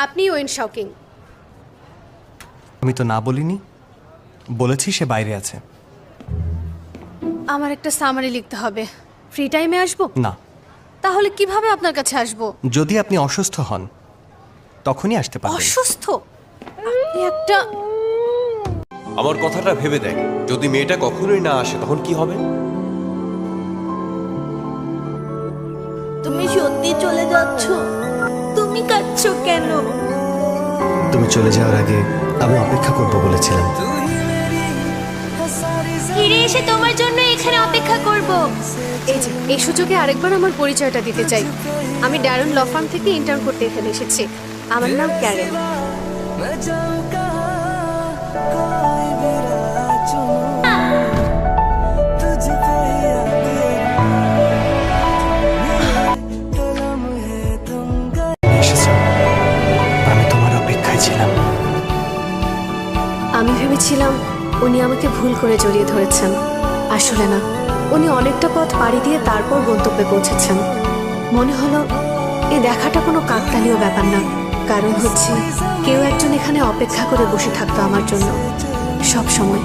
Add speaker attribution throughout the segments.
Speaker 1: আপনি when shocking.
Speaker 2: আমি তো না বলিনি, বলেছি সে বাইরে আছে।
Speaker 1: আমার একটা সামারি লিখতে হবে। ফ্রি টাইমে আসবো?
Speaker 2: না,
Speaker 1: তাহলে কিভাবে আপনার কাছে আসবো?
Speaker 2: যদি আপনি অসুস্থ হন তখনই আসতে পারবেন।
Speaker 1: অসুস্থ? আপনি একটা
Speaker 3: আমার কথাটা ভেবে দেখ, যদি মেয়েটা কখনোই না আসে তখন কি হবে?
Speaker 4: তুমি সত্যি চলে যাচ্ছ? তুমি কাঁদছো কেন?
Speaker 2: তুমি চলে যাওয়ার আগে আমি অপেক্ষা করব বলেছিলাম।
Speaker 4: ফিরে এসে তোমার জন্য এখানে অপেক্ষা করব।
Speaker 1: এই সুযোগে আরেকবার আমার পরিচয়টা দিতে চাই। আমি ড্যারন ল ফার্ম থেকে ইন্টার্ন করতে এখানে এসেছি। আমার নাম ক্যারেন।
Speaker 2: এসেছো, আমি তোমার অপেক্ষায় ছিলাম।
Speaker 1: আমি ভেবেছিলাম উনি আমাকে ভুল করে জড়িয়ে ধরেছেন। আসলে না, উনি অনেকটা পথ পাড়ি দিয়ে তারপর গন্তব্যে পৌঁছেছেন। মনে হলো এই দেখাটা কোনো কাকতালীয় ব্যাপার না, কারণ হচ্ছে কেউ একজন এখানে অপেক্ষা করে বসে থাকতো আমার জন্য সব সময়।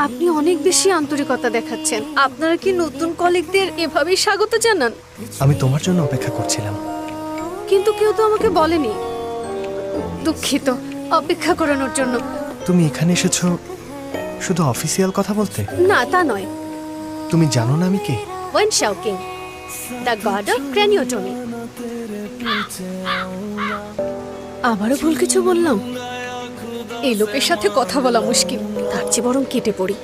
Speaker 1: আপনি অনেক বেশি আন্তরিকতা দেখাচ্ছেন। আপনারা কি নতুন কলিগদের এভাবেই স্বাগত জানান?
Speaker 2: আমি তোমার জন্য অপেক্ষা করছিলাম।
Speaker 1: কিন্তু কেউ তো আমাকে বলেনি। দুঃখিত অপেক্ষা করানোর জন্য।
Speaker 2: তুমি এখানে এসেছো শুধু অফিসিয়াল কথা বলতে?
Speaker 1: না, তা নয়।
Speaker 2: তুমি জানো না আমি কে?
Speaker 1: ওয়েন শকিং, দ্য গড অফ ক্র্যানিওটমি। আবারও ভুল কিছু বললাম? এই লোকের সাথে কথা বলা মুশকিল, তার চেয়ে বরং কেটে পড়ি।